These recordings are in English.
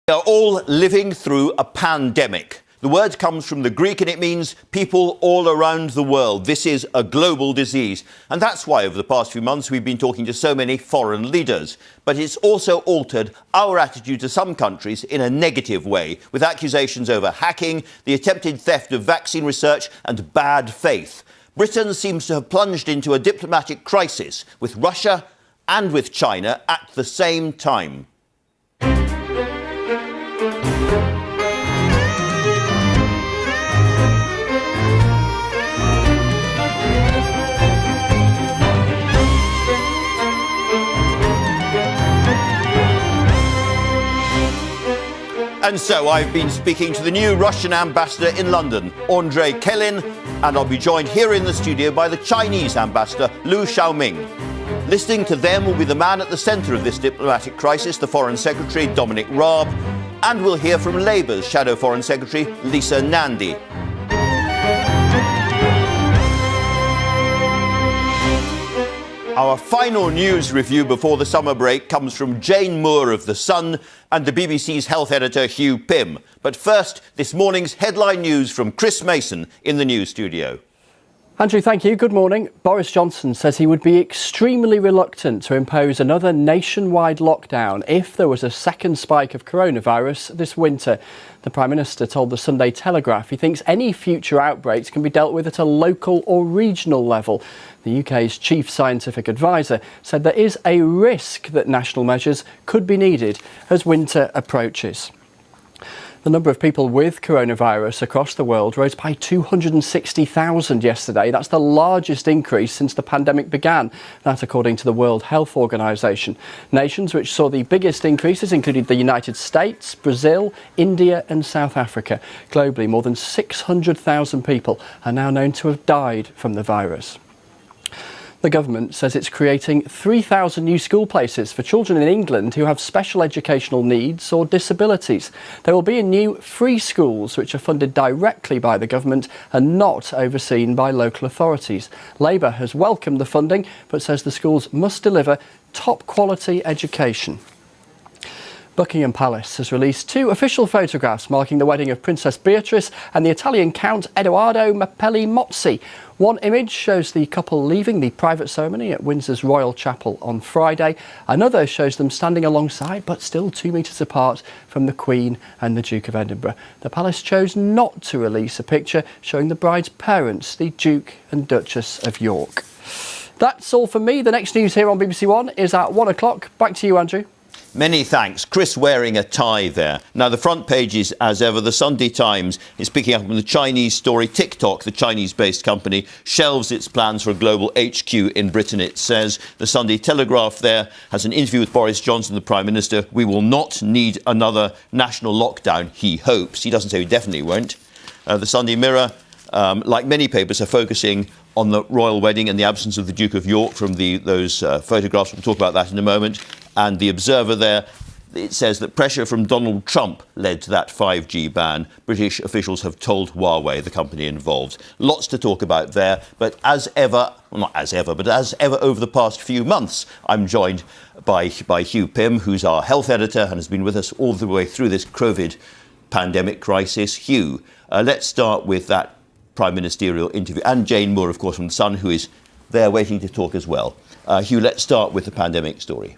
We are all living through a pandemic. The word comes from the Greek and it means people all around the world. This is a global disease. And that's why over the past few months we've been talking to so many foreign leaders. But it's also altered our attitude to some countries in a negative way, with accusations over hacking, the attempted theft of vaccine research and bad faith. Britain seems to have plunged into a diplomatic crisis with Russia and with China at the same time. And so I've been speaking to the new Russian ambassador in London, Andrei Kelin, and I'll be joined here in the studio by the Chinese ambassador, Lu Xiaoming. Listening to them will be the man at the centre of this diplomatic crisis, the Foreign Secretary, D Raab, and we'll hear from Labour's Shadow Foreign Secretary, Lisa Nandy. Our final news review before the summer break comes from Jane Moore of The Sun and the BBC's health editor Hugh Pym. But first, this morning's headline news from Chris Mason in the news studio. Andrew, thank you. Good morning. Boris Johnson says he would be extremely reluctant to impose another nationwide lockdown if there was a second spike of coronavirus this winter. The Prime Minister told the Sunday Telegraph he thinks any future outbreaks can be dealt with at a local or regional level. The UK's chief scientific advisor said there is a risk that national measures could be needed as winter approaches. The number of people with coronavirus across the world rose by 260,000 yesterday. That's the largest increase since the pandemic began. That according to the World Health Organization. Nations which saw the biggest increases included the United States, Brazil, India and South Africa. Globally, more than 600,000 people are now known to have died from the virus. The government says it's creating 3,000 new school places for children in England who have special educational needs or disabilities. There will be new free schools which are funded directly by the government and not overseen by local authorities. Labour has welcomed the funding but says the schools must deliver top quality education. Buckingham Palace has released two official photographs marking the wedding of Princess Beatrice and the Italian Count Edoardo Mapelli-Mozzi. One image shows the couple leaving the private ceremony at Windsor's Royal Chapel on Friday. Another shows them standing alongside, but still 2 metres apart from the Queen and the Duke of Edinburgh. The palace chose not to release a picture showing the bride's parents, the Duke and Duchess of York. That's all from me. The next news here on BBC One is at 1 o'clock. Back to you, Andrew. Many thanks. Chris wearing a tie there. Now, the front pages, as ever, the Sunday Times is picking up on the Chinese story. TikTok, the Chinese-based company, shelves its plans for a global HQ in Britain, it says. The Sunday Telegraph there has an interview with Boris Johnson, the Prime Minister. We will not need another national lockdown, he hopes. He doesn't say we definitely won't. The Sunday Mirror, like many papers, are focusing on the royal wedding and the absence of the Duke of York from those photographs. We'll talk about that in a moment. And the Observer there, it says that pressure from Donald Trump led to that 5G ban. British officials have told Huawei, the company involved. Lots to talk about there. But as ever, well, not as ever, but as ever over the past few months, I'm joined by Hugh Pym, who's our health editor and has been with us all the way through this COVID pandemic crisis. Hugh, let's start with that Prime Ministerial interview. And Jane Moore, of course, from The Sun, who is there waiting to talk as well. Hugh, let's start with the pandemic story.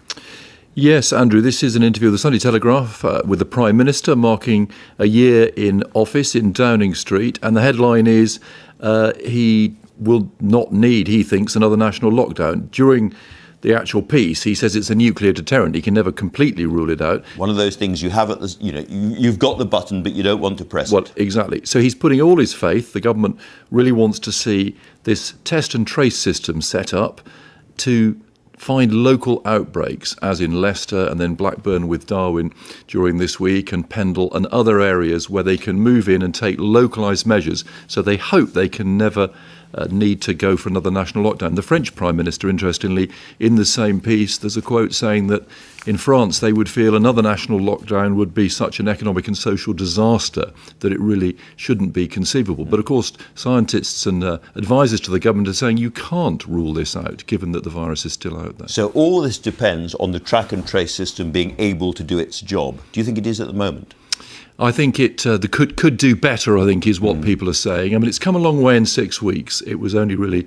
Yes, Andrew, this is an interview with the Sunday Telegraph with the Prime Minister marking a year in office in Downing Street. And the headline is he will not need, he thinks, another national lockdown. During the actual piece, he says it's a nuclear deterrent. He can never completely rule it out. One of those things you have at the, you've got the button, but you don't want to press it. Exactly. So he's putting all his faith. The government really wants to see this test and trace system set up to find local outbreaks, as in Leicester and then Blackburn with Darwin during this week, and Pendle and other areas where they can move in and take localised measures. So they hope they can never need to go for another national lockdown. The French Prime Minister, interestingly, in the same piece, there's a quote saying that in France they would feel another national lockdown would be such an economic and social disaster that it really shouldn't be conceivable. But of course, scientists and advisors to the government are saying you can't rule this out, given that the virus is still out there. So all this depends on the track and trace system being able to do its job. Do you think it is at the moment? I think it could do better, I think, is what people are saying. I mean, it's come a long way in 6 weeks. It was only really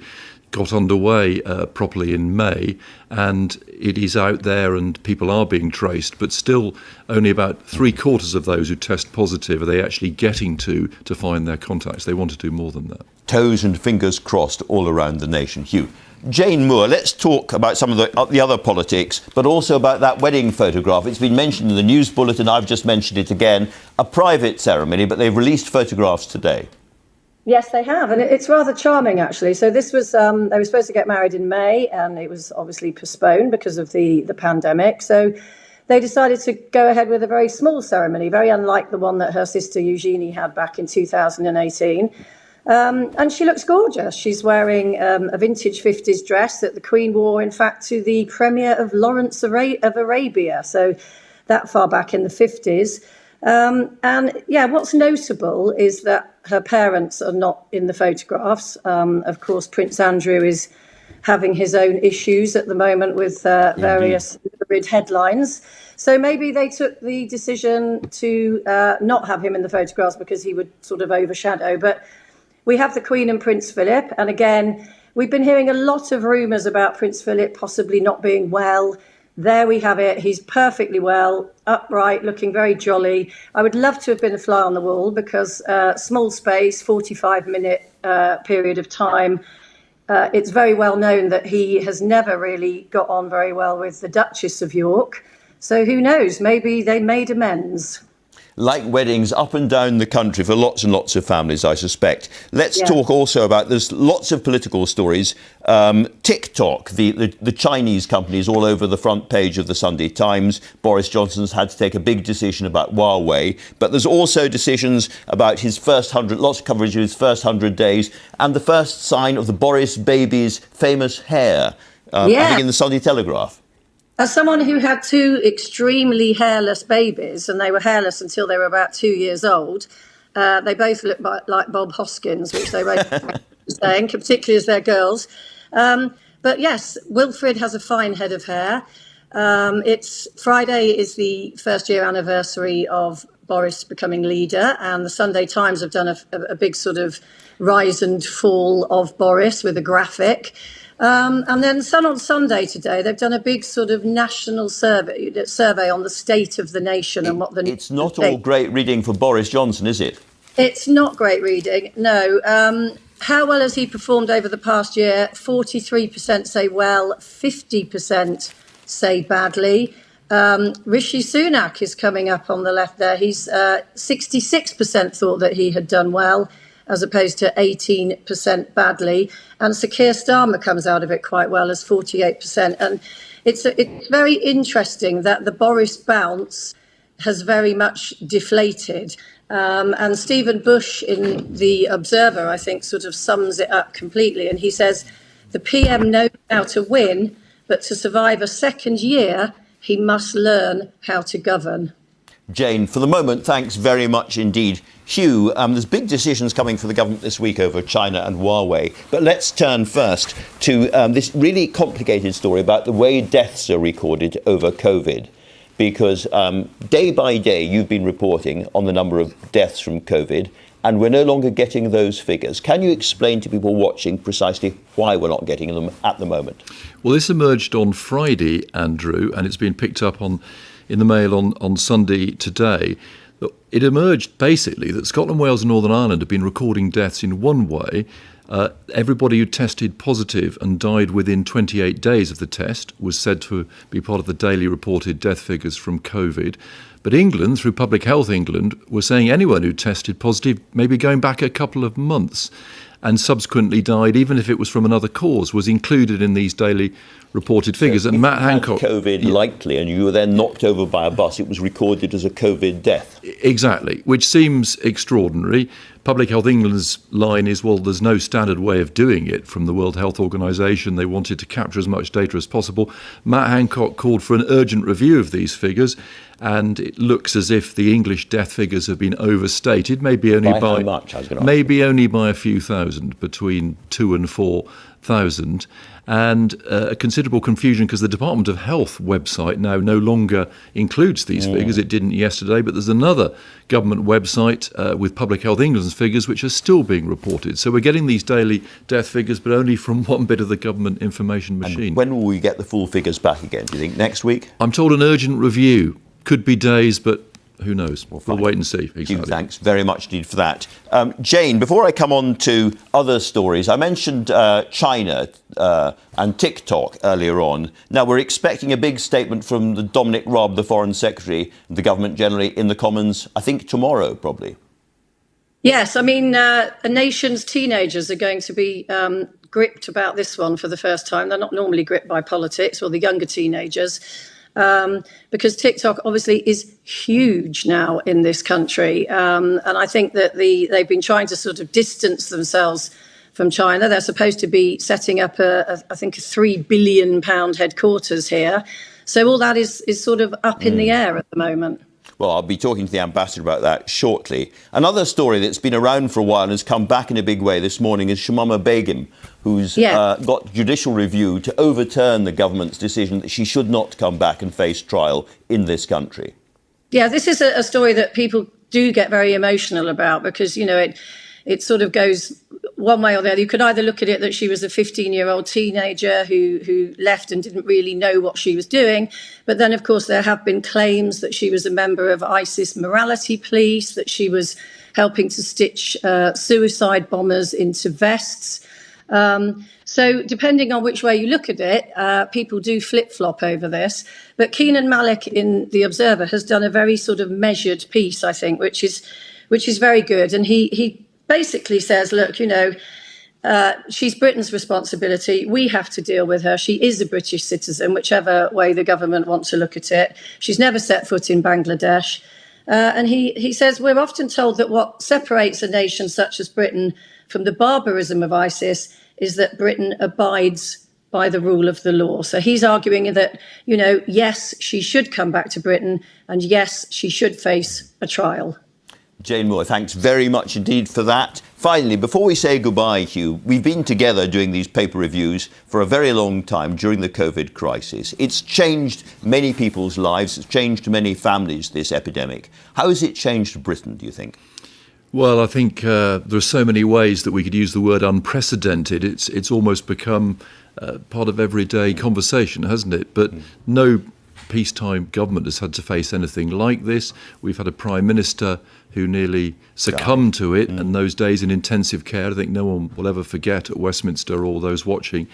got underway properly in May, and it is out there and people are being traced, but still only about 3/4 of those who test positive are they actually getting to find their contacts. They want to do more than that. Toes and fingers crossed all around the nation. Hugh. Jane Moore, let's talk about some of the other politics, but also about that wedding photograph. It's been mentioned in the news bulletin, I've just mentioned it again, a private ceremony, but they've released photographs today. Yes, they have, and it's rather charming, actually. So this was, they were supposed to get married in May, and it was obviously postponed because of the pandemic. So they decided to go ahead with a very small ceremony, very unlike the one that her sister Eugenie had back in 2018. And she looks gorgeous. She's wearing a vintage 50s dress that the Queen wore, in fact, to the premiere of Lawrence of Arabia, so that far back in the 50s. And yeah, what's notable is that her parents are not in the photographs. Of course, Prince Andrew is having his own issues at the moment with various lurid headlines. So maybe they took the decision to not have him in the photographs because he would sort of overshadow. But we have the Queen and Prince Philip. And again, we've been hearing a lot of rumours about Prince Philip possibly not being well. There we have it. He's perfectly well, upright, looking very jolly. I would love to have been a fly on the wall because small space, 45-minute period of time. It's very well known that he has never really got on very well with the Duchess of York. So who knows? Maybe they made amends. Like weddings up and down the country for lots and lots of families, I suspect. Let's talk also about, there's lots of political stories. TikTok, the Chinese company, is all over the front page of the Sunday Times. Boris Johnson's had to take a big decision about Huawei. But there's also decisions about his first 100, lots of coverage of his first 100 days, and the first sign of the Boris baby's famous hair, I think in the Sunday Telegraph. As someone who had two extremely hairless babies, and they were hairless until they were about 2 years old, they both look like Bob Hoskins, which they were saying, particularly as they're girls. But yes, Wilfred has a fine head of hair. It's Friday is the first year anniversary of Boris becoming leader, and the Sunday Times have done a big sort of rise and fall of Boris with a graphic. And then Sun on Sunday today, they've done a big sort of national survey on the state of the nation and what the... It's not all great reading for Boris Johnson, is it? It's not great reading, no. How well has he performed over the past year? 43% say well, 50% say badly. Rishi Sunak is coming up on the left there. He's 66% thought that he had done well, as opposed to 18% badly. And Sir Keir Starmer comes out of it quite well as 48%. And it's very interesting that the Boris bounce has very much deflated. And Stephen Bush in The Observer, I think, sort of sums it up completely. And he says, the PM knows how to win, but to survive a second year, he must learn how to govern. Jane, for the moment, thanks very much indeed. Hugh, there's big decisions coming for the government this week over China and Huawei. But let's turn first to this really complicated story about the way deaths are recorded over COVID. Because day by day, you've been reporting on the number of deaths from COVID, and we're no longer getting those figures. Can you explain to people watching precisely why we're not getting them at the moment? Well, this emerged on Friday, Andrew, and it's been picked up in the Mail on Sunday today. It emerged basically that Scotland, Wales and Northern Ireland have been recording deaths in one way. Everybody who tested positive and died within 28 days of the test was said to be part of the daily reported death figures from COVID. But England, through Public Health England, was saying anyone who tested positive may be going back a couple of months. and subsequently died, even if it was from another cause, was included in these daily reported figures. And Matt Hancock... COVID likely, and you were then knocked over by a bus, it was recorded as a COVID death. Exactly, which seems extraordinary. Public Health England's line is, well, there's no standard way of doing it from the World Health Organization. They wanted to capture as much data as possible. Matt Hancock called for an urgent review of these figures, and it looks as if the English death figures have been overstated, maybe only by how much? I was going to maybe only by a few thousand, between 2,000 and 4,000. And a considerable confusion because the Department of Health website now no longer includes these figures. It didn't yesterday, but there's another government website with Public Health England's figures which are still being reported. So we're getting these daily death figures, but only from one bit of the government information machine. And when will we get the full figures back again? Do you think next week? I'm told an urgent review. Could be days, but who knows? We'll wait and see. Exactly. Thanks very much indeed for that. Jane, before I come on to other stories, I mentioned China and TikTok earlier on. Now, we're expecting a big statement from the D Raab, the Foreign Secretary, the government generally, in the Commons, I think tomorrow, probably. Yes, I mean, a nation's teenagers are going to be gripped about this one for the first time. They're not normally gripped by politics, or the younger teenagers. Because TikTok obviously is huge now in this country. And I think that they've been trying to sort of distance themselves from China. They're supposed to be setting up I think a £3 billion headquarters here. So all that is sort of up in the air at the moment. Well, I'll be talking to the ambassador about that shortly. Another story that's been around for a while and has come back in a big way this morning is Shamama Begum, who's got judicial review to overturn the government's decision that she should not come back and face trial in this country. Yeah, this is a story that people do get very emotional about because, you know, it sort of goes one way or the other. You could either look at it that she was a 15-year-old teenager who left and didn't really know what she was doing. But then, of course, there have been claims that she was a member of ISIS morality police, that she was helping to stitch suicide bombers into vests. So depending on which way you look at it, people do flip-flop over this. But Keenan Malik in The Observer has done a very sort of measured piece, I think, which is very good. And he basically says, look, you know, she's Britain's responsibility. We have to deal with her. She is a British citizen, whichever way the government wants to look at it. She's never set foot in Bangladesh. And he says, we're often told that what separates a nation such as Britain from the barbarism of ISIS is that Britain abides by the rule of the law. So he's arguing that, you know, yes, she should come back to Britain, and yes, she should face a trial. Jane Moore, thanks very much indeed for that. Finally, before we say goodbye, Hugh, we've been together doing these paper reviews for a very long time during the COVID crisis. It's changed many people's lives. It's changed many families, this epidemic. How has it changed Britain, do you think? Well, I think there are so many ways that we could use the word unprecedented. It's almost become part of everyday conversation, hasn't it? But no peacetime government has had to face anything like this. We've had a Prime Minister who nearly succumbed to it, and those days in intensive care, I think no one will ever forget at Westminster or those watching.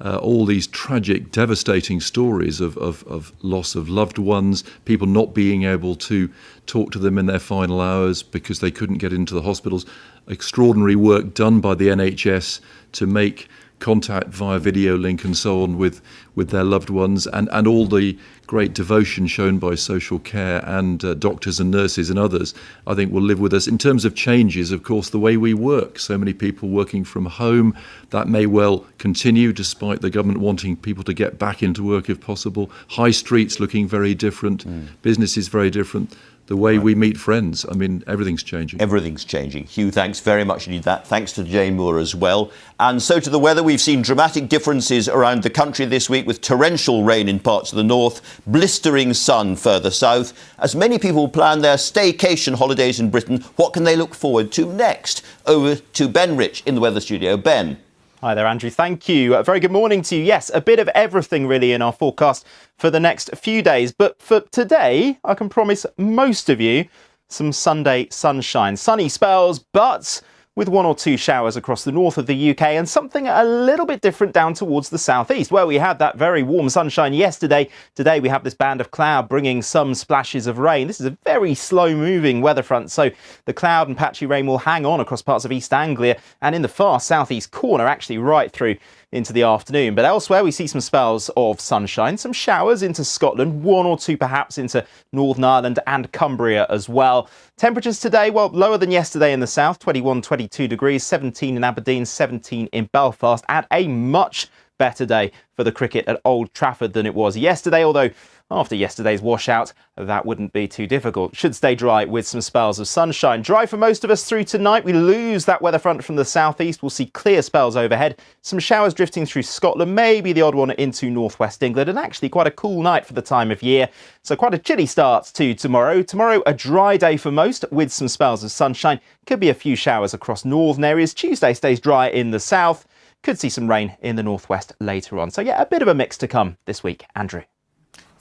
All these tragic, devastating stories of loss of loved ones, people not being able to talk to them in their final hours because they couldn't get into the hospitals. Extraordinary work done by the NHS to make contact via video link and so on with their loved ones, and all the great devotion shown by social care and doctors and nurses and others, I think will live with us. In terms of changes, of course, the way we work, so many people working from home, that may well continue despite the government wanting people to get back into work if possible. High streets looking very different, businesses very different. The way we meet friends, I mean, everything's changing. Everything's changing. Hugh, thanks very much indeed. Thanks to Jane Moore as well. And so to the weather, we've seen dramatic differences around the country this week with torrential rain in parts of the north, blistering sun further south. As many people plan their staycation holidays in Britain, what can they look forward to next? Over to Ben Rich in the weather studio. Ben. Hi there, Andrew. Thank you. A very good morning to you. Yes, a bit of everything really in our forecast for the next few days. But for today, I can promise most of you some Sunday sunshine. Sunny spells, but with 1 or 2 showers across the north of the UK and something a little bit different down towards the southeast, where we had that very warm sunshine yesterday. Today we have this band of cloud bringing some splashes of rain. This is a very slow-moving weather front, so the cloud and patchy rain will hang on across parts of East Anglia and in the far southeast corner, actually right through into the afternoon. But elsewhere we see some spells of sunshine, some showers into Scotland, 1 or 2 perhaps into Northern Ireland and Cumbria as well. Temperatures today, well, lower than yesterday in the south, 21, 22 degrees, 17 in Aberdeen, 17 in Belfast, and a much better day for the cricket at Old Trafford than it was yesterday, although after yesterday's washout, that wouldn't be too difficult. Should stay dry with some spells of sunshine. Dry for most of us through tonight. We lose that weather front from the southeast. We'll see clear spells overhead. Some showers drifting through Scotland, maybe the odd one into northwest England, and actually quite a cool night for the time of year. So quite a chilly start to tomorrow. Tomorrow, a dry day for most with some spells of sunshine. Could be a few showers across northern areas. Tuesday stays dry in the south. Could see some rain in the northwest later on. So yeah, a bit of a mix to come this week. Andrew.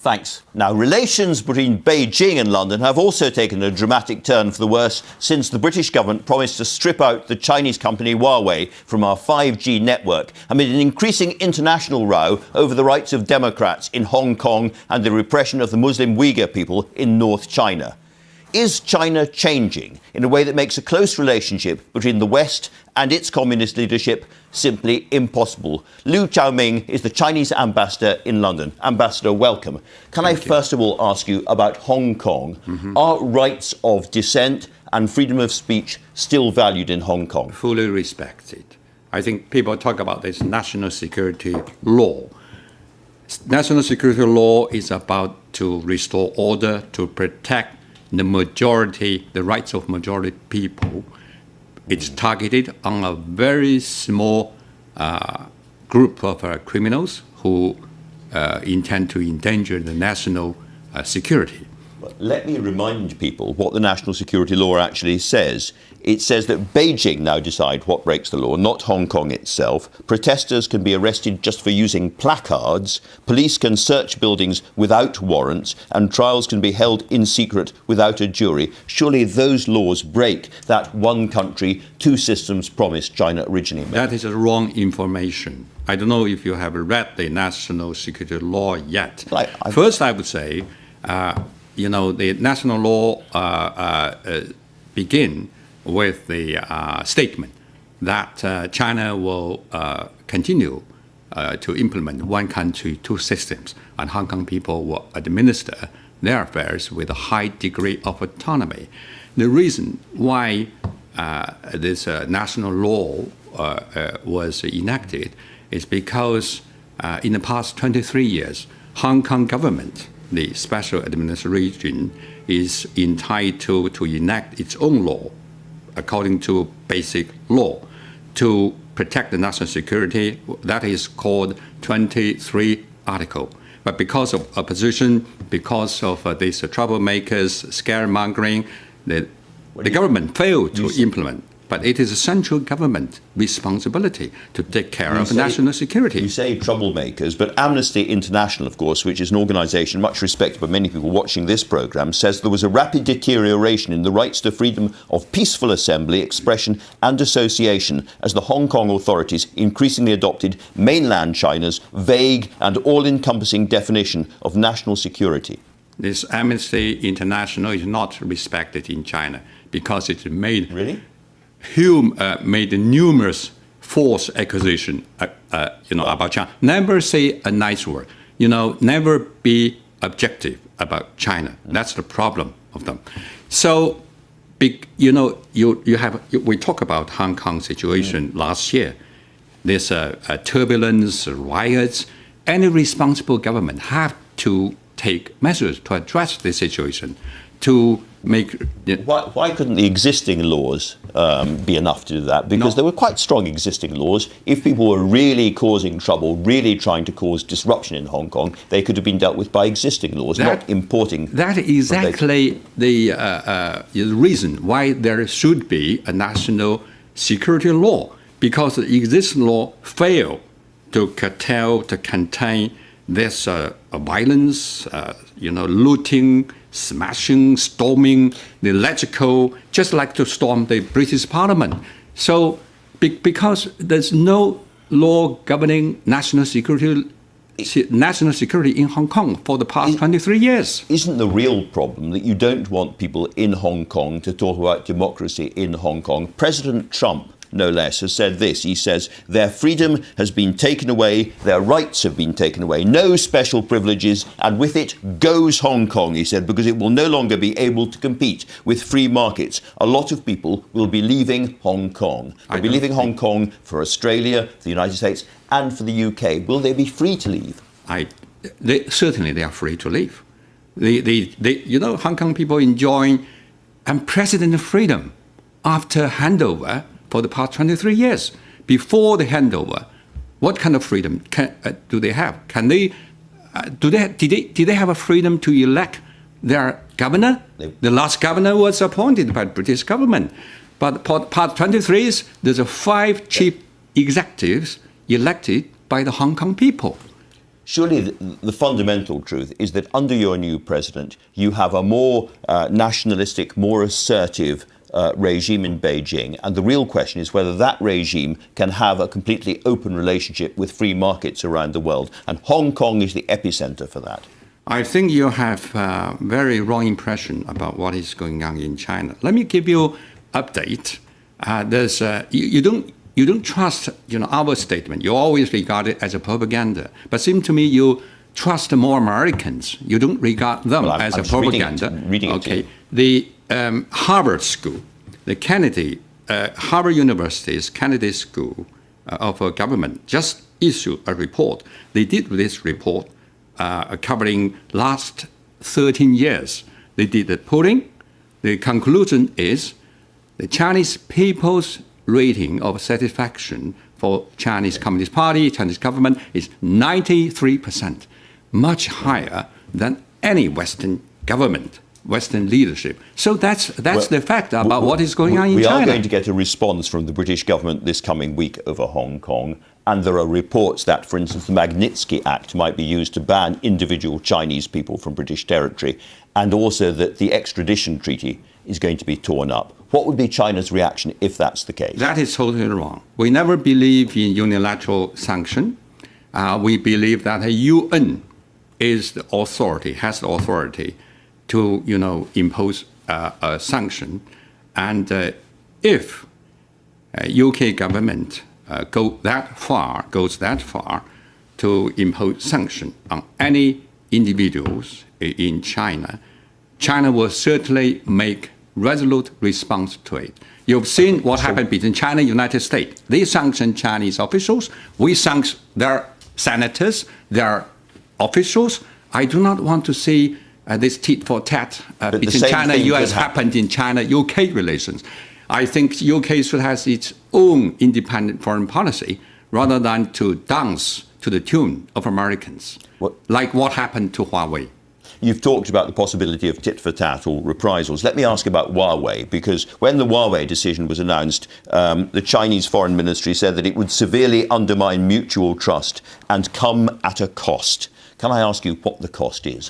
Thanks. Now, relations between Beijing and London have also taken a dramatic turn for the worse since the British government promised to strip out the Chinese company Huawei from our 5G network amid an increasing international row over the rights of Democrats in Hong Kong and the repression of the Muslim Uyghur people in North China. Is China changing in a way that makes a close relationship between the West and its communist leadership simply impossible? Liu Xiaoming is the Chinese ambassador in London. Ambassador, welcome. Can I first of all ask you about Hong Kong? Are rights of dissent and freedom of speech still valued in Hong Kong? Fully respected. I think people talk about this national security law. National security law is about to restore order, to protect the majority, the rights of majority people. It's targeted on a very small group of criminals who intend to endanger the national security. Let me remind people what the national security law actually says. It says that Beijing now decide what breaks the law, not Hong Kong itself. Protesters can be arrested just for using placards. Police can search buildings without warrants, and trials can be held in secret without a jury. Surely those laws break that one country, two systems promise China originally made. That is wrong information. I don't know if you have read the national security law yet. First, I would say, the national law begin with the statement that China will continue to implement one country, two systems, and Hong Kong people will administer their affairs with a high degree of autonomy. The reason why this national law was enacted is because in the past 23 years, Hong Kong government, the special administration, is entitled to enact its own law according to basic law to protect the national security. That is called 23 article. But because of opposition, because of these troublemakers, scaremongering, the government failed to implement. But it is a central government responsibility to take care of national security. You say troublemakers, but Amnesty International, of course, which is an organisation much respected by many people watching this programme, says there was a rapid deterioration in the rights to freedom of peaceful assembly, expression and association as the Hong Kong authorities increasingly adopted mainland China's vague and all-encompassing definition of national security. This Amnesty International is not respected in China because it made... Really? made numerous false accusations, about China. Never say a nice word. Never be objective about China. That's the problem of them. So, we talk about Hong Kong situation last year. There's turbulence, riots. Any responsible government have to take measures to address the situation. To make why couldn't the existing laws be enough to do that? Because there were quite strong existing laws. If people were really causing trouble, really trying to cause disruption in Hong Kong, they could have been dealt with by existing laws, not importing. That is exactly the reason why there should be a national security law, because the existing law failed to curtail, to contain this violence, looting, smashing, storming the electrical, just like to storm the British Parliament. So because there's no law governing national security in Hong Kong for the past 23 years. Isn't the real problem that you don't want people in Hong Kong to talk about democracy in Hong Kong? President Trump, no less, has said this. He says their freedom has been taken away, their rights have been taken away, no special privileges, and with it goes Hong Kong, he said, because it will no longer be able to compete with free markets. A lot of people will be leaving Hong Kong. They'll be leaving Hong Kong for Australia, for the United States, and for the UK. Will they be free to leave? Certainly they are free to leave. Hong Kong people enjoying unprecedented freedom after handover for the past 23 years. Before the handover, what kind of freedom do they have? Did they have a freedom to elect their governor? The last governor was appointed by the British government. But for past 23 years, there's 5 chief executives elected by the Hong Kong people. Surely the fundamental truth is that under your new president, you have a more nationalistic, more assertive regime in Beijing. And the real question is whether that regime can have a completely open relationship with free markets around the world. And Hong Kong is the epicenter for that. I think you have a very wrong impression about what is going on in China. Let me give you an update. You don't trust our statement. You always regard it as a propaganda. But it seems to me you trust more Americans. You don't regard them as a propaganda. Reading okay. The Harvard School, the Kennedy, Harvard University's Kennedy School of Government just issued a report. They did this report covering last 13 years. They did the polling. The conclusion is the Chinese people's rating of satisfaction for Chinese Communist Party, Chinese government is 93%, much higher than any Western government, Western leadership. So that's the fact about what is going on in China. We are going to get a response from the British government this coming week over Hong Kong. And there are reports that, for instance, the Magnitsky Act might be used to ban individual Chinese people from British territory, and also that the extradition treaty is going to be torn up. What would be China's reaction if that's the case? That is totally wrong. We never believe in unilateral sanction. We believe that the UN is the authority, has the authority to, impose a sanction. And if UK government goes that far to impose sanction on any individuals in China, China will certainly make resolute response to it. You've seen what happened between China and the United States. They sanctioned Chinese officials. We sanctioned their senators, their officials. I do not want to see this tit for tat between China and US happened in China-UK relations. I think UK should have its own independent foreign policy rather than to dance to the tune of Americans, like what happened to Huawei. You've talked about the possibility of tit for tat or reprisals. Let me ask about Huawei, because when the Huawei decision was announced, the Chinese Foreign Ministry said that it would severely undermine mutual trust and come at a cost. Can I ask you what the cost is?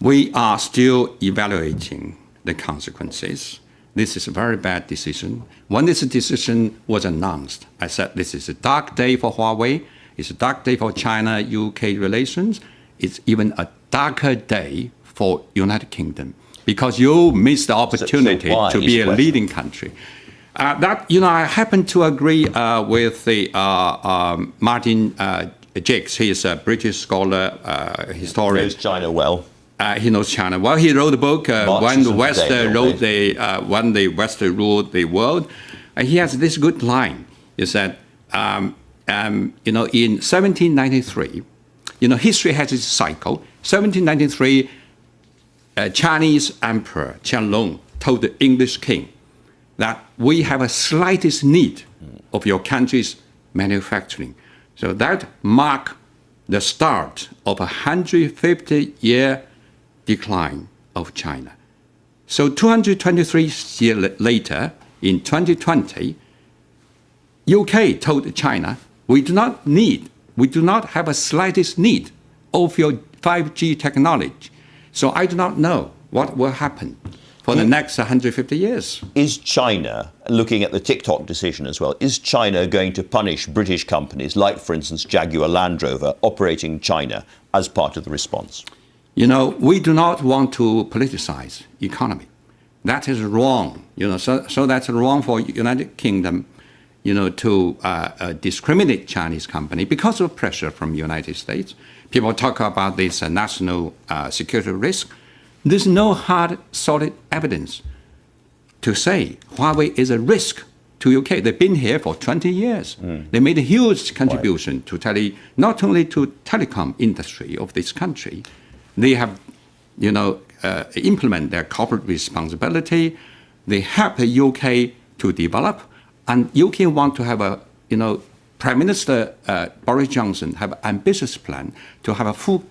We are still evaluating the consequences. This is a very bad decision. When this decision was announced, I said this is a dark day for Huawei. It's a dark day for China-UK relations. It's even a darker day for United Kingdom because you missed the opportunity to be a leading country. I happen to agree with the Martin Jakes. He is a British scholar, historian. He knows China well. He knows China well. He wrote a book when the West when the West ruled the world. He has this good line. He said, in 1793. History has its cycle. 1793, Chinese Emperor Qianlong told the English king that we have a slightest need of your country's manufacturing. So that marked the start of a 150-year decline of China. So 223 years later, in 2020, UK told China, we do not have a slightest need of your 5G technology. So I do not know what will happen. for the next 150 years. Is China, looking at the TikTok decision as well, is China going to punish British companies like, for instance, Jaguar Land Rover operating in China as part of the response? You know, we do not want to politicize economy. That is wrong. You know, so that's wrong for United Kingdom, you know, to discriminate Chinese company because of pressure from United States. People talk about this national security risk. There's no hard, solid evidence to say Huawei is a risk to UK. They've been here for 20 years. They made a huge contribution to not only to telecom industry of this country. They have, you know, implement their corporate responsibility. They help the UK to develop, and UK want to have a, you know, Prime Minister Boris Johnson have an ambitious plan to have a full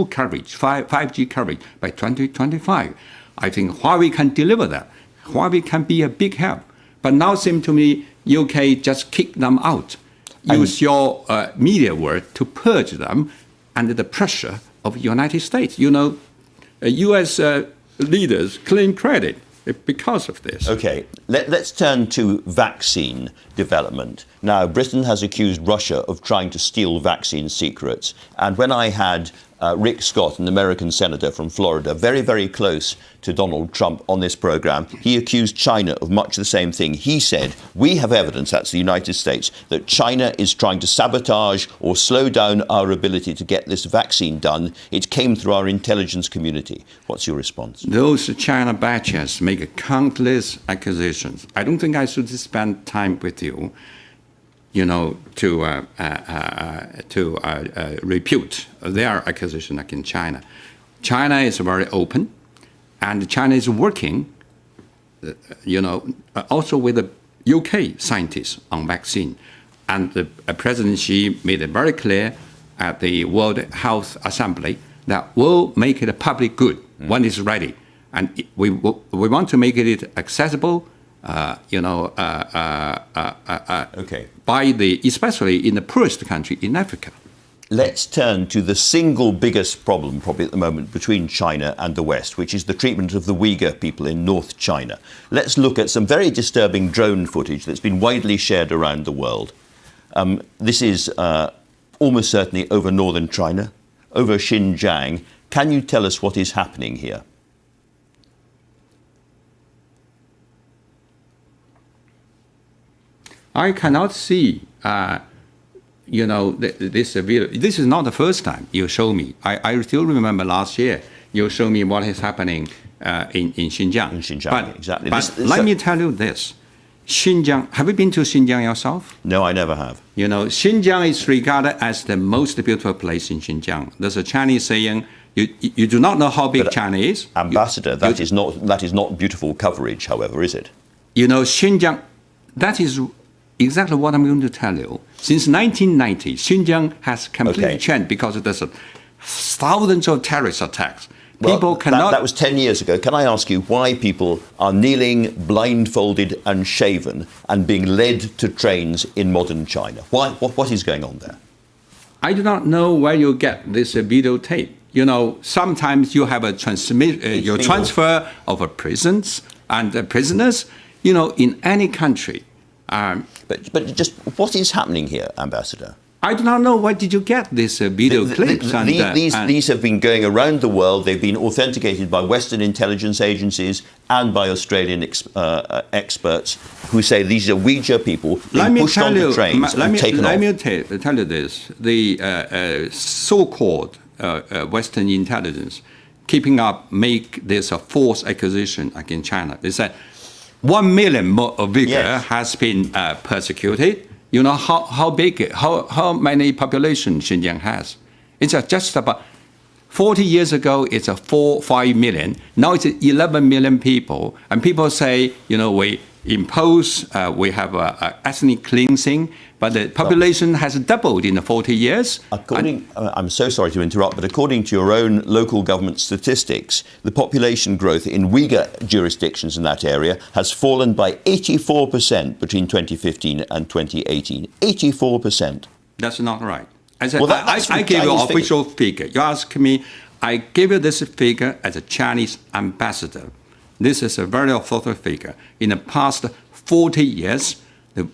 coverage, 5G coverage by 2025. I think Huawei can deliver that. Huawei can be a big help. But now it seems to me UK just kick them out. Use your media word to purge them under the pressure of the United States. You know, US leaders claim credit because of this. OK, let's turn to vaccine development. Now, Britain has accused Russia of trying to steal vaccine secrets. And when I had Rick Scott, an American senator from Florida, very, very close to Donald Trump on this programme, he accused China of much the same thing. He said, we have evidence, that's the United States, that China is trying to sabotage or slow down our ability to get this vaccine done. It came through our intelligence community. What's your response? Those China batches make countless accusations. I don't think I should spend time with you, you know, to repute their accusation against China. China is very open, and China is working, you know, also with the UK scientists on vaccine. And the President Xi made it very clear at the World Health Assembly that we'll make it a public good when it's ready. And we want to make it accessible, you know, especially in the poorest country in Africa. Let's turn to the single biggest problem probably at the moment between China and the West, which is the treatment of the Uyghur people in North China. Let's look at some very disturbing drone footage that's been widely shared around the world. This is almost certainly over northern China, over Xinjiang. Can you tell us what is happening here? I cannot see, you know, this video. This is not the first time you show me. I still remember last year you show me what is happening in Xinjiang. In Xinjiang, exactly. But let me tell you this. Xinjiang, have you been to Xinjiang yourself? No, I never have. You know, Xinjiang is regarded as the most beautiful place in Xinjiang. There's a Chinese saying, you do not know how big China is. Ambassador, that is not beautiful coverage, however, is it? You know, Xinjiang, that is exactly what I'm going to tell you. Since 1990, Xinjiang has completely changed because there's thousands of terrorist attacks. People cannot... That was 10 years ago. Can I ask you why people are kneeling, blindfolded and shaven and being led to trains in modern China? Why? What is going on there? I do not know where you get this videotape. You know, sometimes you have a transfer of prisons and prisoners, you know, in any country. But just what is happening here, Ambassador? I do not know where did you get these video clips. These have been going around the world. They've been authenticated by Western intelligence agencies and by Australian experts who say these are Uyghur people being pushed onto trains and taken off. Let me tell you this. The so-called Western intelligence keeping up make this a false accusation against China. They said 1 million Uyghur has been persecuted. You know how big, how many population Xinjiang has? It's just about 40 years ago. It's 4-5 million. Now it's 11 million people, and people say, you know, we impose, we have ethnic cleansing, but the population has doubled in the 40 years. I'm so sorry to interrupt, but according to your own local government statistics, the population growth in Uyghur jurisdictions in that area has fallen by 84% between 2015 and 2018. 84%. That's not right. I said, I gave you an official figure. You ask me, I gave you this figure as a Chinese ambassador. this is a very authoritative figure. In the past 40 years, the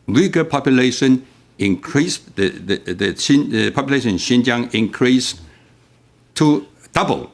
Uyghur population increased, the population in Xinjiang increased to double.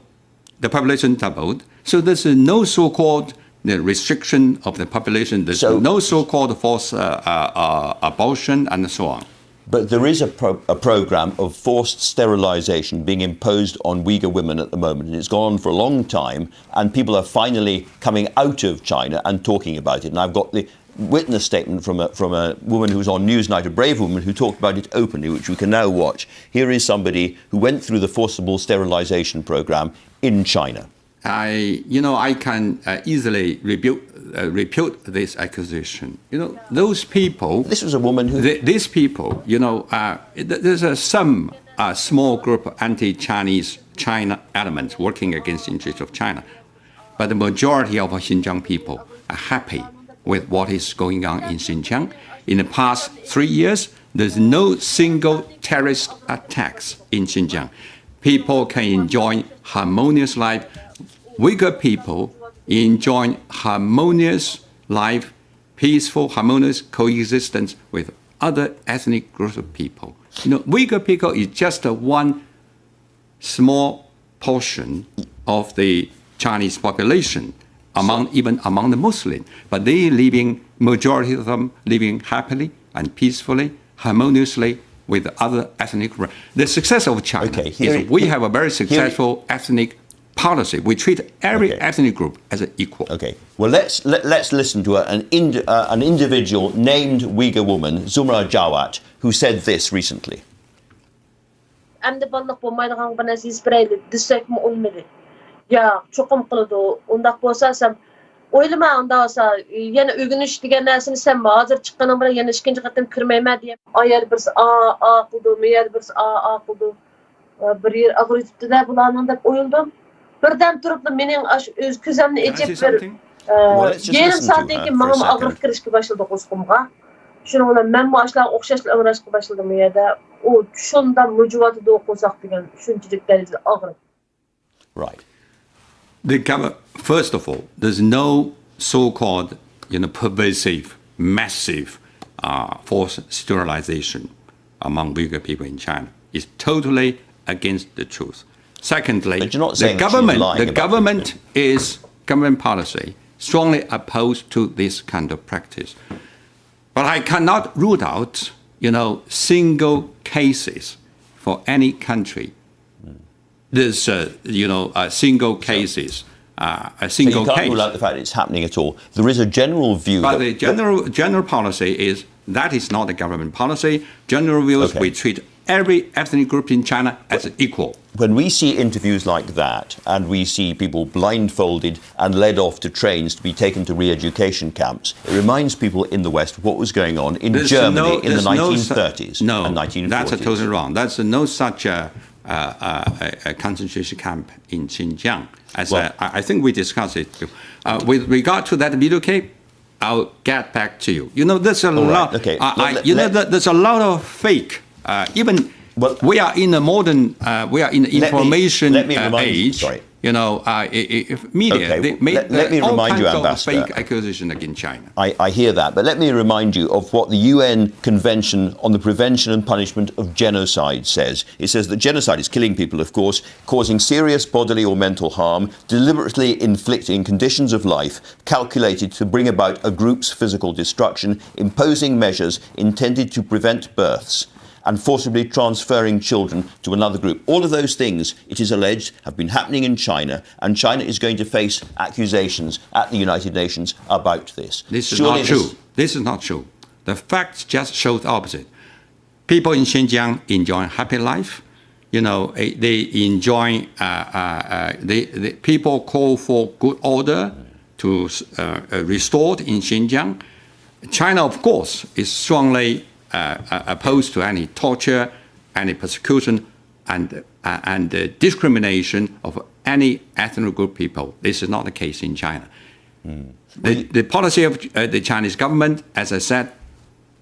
The population doubled. So there's no so-called restriction of the population. There's no so-called forced abortion and so on. But there is a program of forced sterilization being imposed on Uyghur women at the moment, and it's gone on for a long time, and people are finally coming out of China and talking about it. And I've got the witness statement from a woman who was on Newsnight, a brave woman who talked about it openly, which we can now watch. Here is somebody who went through the forcible sterilization program in China. I can easily repute this accusation. Those people. This was a woman who. These people, there's some small group of anti-Chinese China elements working against the interests of China, but the majority of Xinjiang people are happy with what is going on in Xinjiang. In the past 3 years, there's no single terrorist attacks in Xinjiang. People can enjoy harmonious life. Uyghur people enjoy harmonious life, peaceful, harmonious coexistence with other ethnic groups of people. Uyghur people is just one small portion of the Chinese population, even among the Muslims. But majority of them living happily and peacefully, harmoniously with other ethnic groups. The success of China is we have a very successful ethnic policy. We treat every ethnic group as an equal. Okay. Well, let's listen to an individual named Uyghur woman, Zumra Jawat, who said this recently. Birden turup da mening öz közümni ecep bir yarım saatten keyin mağam ağırlık kirişke başladı qo'squmga. Şunu bilan men bu aşlar o'xshashli o'rashga başladım bu yerda. O shunda mujuvati o'qosaq degan shunchalik darajada og'ir. Right. First of all, there's no so-called, pervasive, massive forced sterilization among Uyghur people in China. It's totally against the truth. Secondly, the government government policy strongly opposed to this kind of practice. But I cannot rule out, single cases for any country. There's, single cases. A single so you can't case. rule out the fact it's happening at all. There is a general view. But the general policy is that is not a government policy. General view is we treat every ethnic group in China as equal. When we see interviews like that, and we see people blindfolded and led off to trains to be taken to re-education camps, it reminds people in the West what was going on in Germany in the 1930s and 1940s. That's totally wrong. There's no such a concentration camp in Xinjiang. I think we discussed it. With regard to that video clip, I'll get back to you. There's a lot. There's a lot of fake. We are in a modern, we are in information age. Sorry. Media. Let me remind you, Ambassador. Fake accusation against China. I hear that, but let me remind you of what the UN Convention on the Prevention and Punishment of Genocide says. It says that genocide is killing people, of course, causing serious bodily or mental harm, deliberately inflicting conditions of life calculated to bring about a group's physical destruction, imposing measures intended to prevent births, and forcibly transferring children to another group. All of those things, it is alleged, have been happening in China, and China is going to face accusations at the United Nations about this. This is not true. This is not true. The facts just show the opposite. People in Xinjiang enjoy happy life. They enjoy, the people call for good order to restored in Xinjiang. China, of course, is strongly opposed to any torture, any persecution, and discrimination of any ethnic group people. This is not the case in China. The policy of the Chinese government, as I said,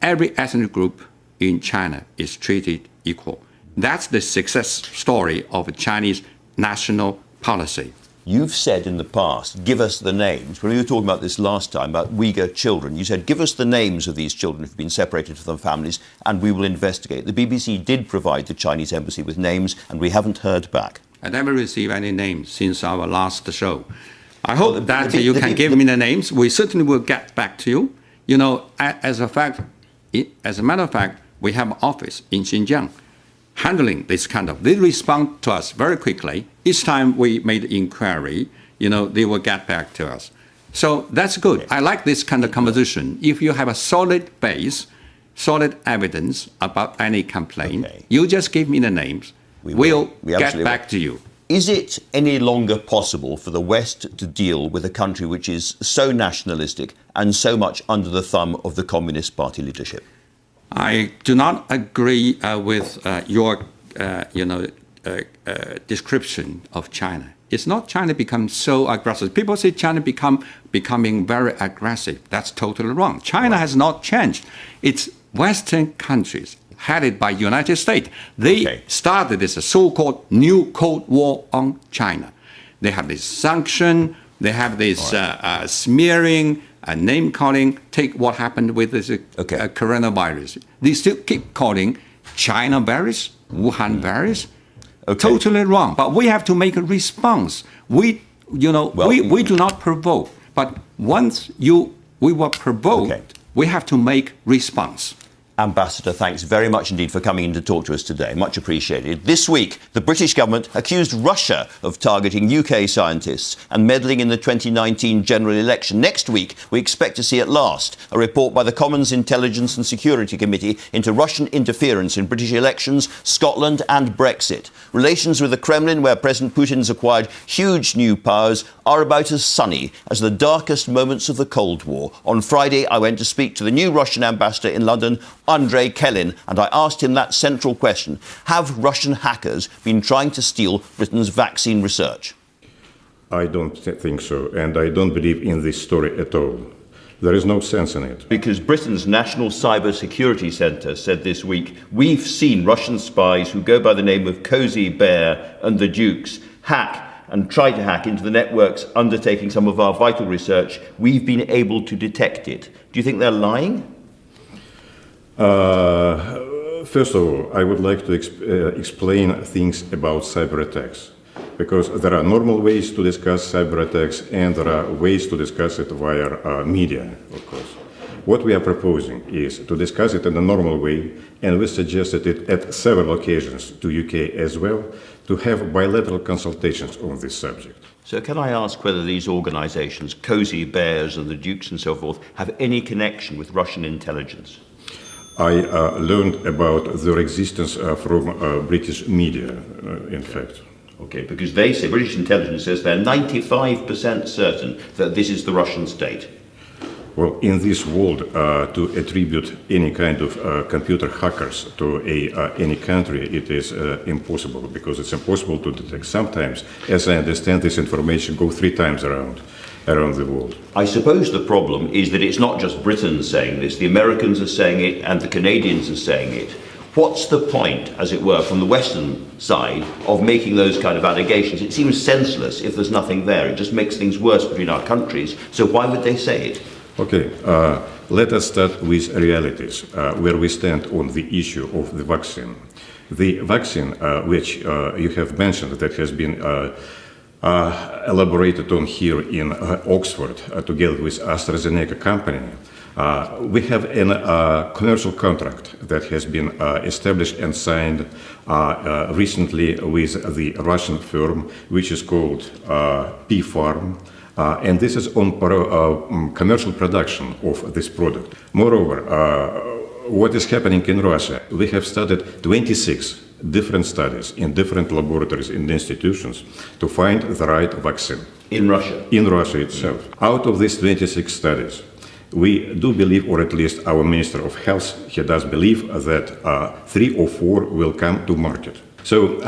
every ethnic group in China is treated equal. That's the success story of Chinese national policy. You've said in the past, give us the names. When we were talking about this last time, about Uyghur children, you said, give us the names of these children who've been separated from their families and we will investigate. The BBC did provide the Chinese embassy with names and we haven't heard back. I never received any names since our last show. I hope that you can give me the names. We certainly will get back to you. You know, as a matter of fact, we have an office in Xinjiang handling this kind of. They respond to us very quickly. Each time we made inquiry, you know, they will get back to us. So that's good. I like this kind of conversation. If you have a solid base, solid evidence about any complaint, you just give me the names. We'll get back to you. Is it any longer possible for the West to deal with a country which is so nationalistic and so much under the thumb of the Communist Party leadership? I do not agree with your, description of China. It's not China becomes so aggressive. People say China becoming very aggressive. That's totally wrong. China has not changed. It's Western countries headed by United States. They started this so-called new Cold War on China. They have this sanction. They have this smearing, name-calling. Take what happened with this coronavirus. They still keep calling China virus, Wuhan virus. Totally wrong. But we have to make a response. We do not provoke. But once we were provoked, we have to make response. Ambassador, thanks very much indeed for coming in to talk to us today. Much appreciated. This week, the British government accused Russia of targeting UK scientists and meddling in the 2019 general election. Next week, we expect to see at last a report by the Commons Intelligence and Security Committee into Russian interference in British elections, Scotland and Brexit. Relations with the Kremlin, where President Putin's acquired huge new powers, are about as sunny as the darkest moments of the Cold War. On Friday, I went to speak to the new Russian ambassador in London, Andrei Kellin, and I asked him that central question. Have Russian hackers been trying to steal Britain's vaccine research? I don't think so, and I don't believe in this story at all. There is no sense in it. Because Britain's National Cyber Security Centre said this week, we've seen Russian spies who go by the name of Cozy Bear and the Dukes hack and try to hack into the networks undertaking some of our vital research. We've been able to detect it. Do you think they're lying? First of all, I would like to explain things about cyber attacks, because there are normal ways to discuss cyber attacks and there are ways to discuss it via media, of course. What we are proposing is to discuss it in a normal way, and we suggested it at several occasions to UK as well, to have bilateral consultations on this subject. So can I ask whether these organisations, Cozy Bears and the Dukes and so forth, have any connection with Russian intelligence? I learned about their existence from British media, in fact. Okay, because they say, British intelligence says they're 95% certain that this is the Russian state. Well, in this world, to attribute any kind of computer hackers to any country, it is impossible, because it's impossible to detect. Sometimes, as I understand, this information goes 3 times around the world. I suppose the problem is that it's not just Britain saying this. The Americans are saying it and the Canadians are saying it. What's the point, as it were, from the Western side of making those kind of allegations? It seems senseless if there's nothing there. It just makes things worse between our countries. So why would they say it? Okay, let us start with realities, where we stand on the issue of the vaccine. The vaccine, which you have mentioned, that has been elaborated on here in Oxford together with AstraZeneca company. We have a commercial contract that has been established and signed recently with the Russian firm, which is called P-Farm, and this is on commercial production of this product. Moreover, what is happening in Russia? We have started 26 different studies in different laboratories and institutions to find the right vaccine. In Russia? In Russia itself. Out of these 26 studies, we do believe, or at least our Minister of Health, he does believe that 3 or 4 will come to market. So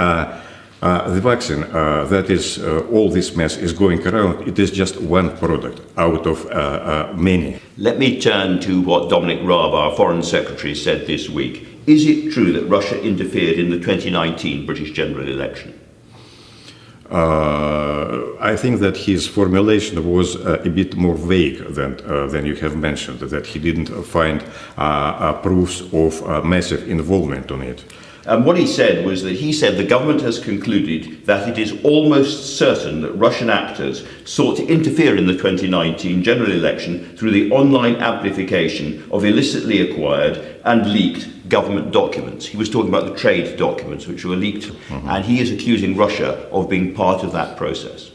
the vaccine, that is all this mess is going around, it is just one product out of many. Let me turn to what Dominic Raab, our Foreign Secretary, said this week. Is it true that Russia interfered in the 2019 British general election? I think that his formulation was a bit more vague than you have mentioned, that he didn't find proofs of massive involvement on it. What he said was that he said the government has concluded that it is almost certain that Russian actors sought to interfere in the 2019 general election through the online amplification of illicitly acquired and leaked government documents. He was talking about the trade documents which were leaked, and he is accusing Russia of being part of that process.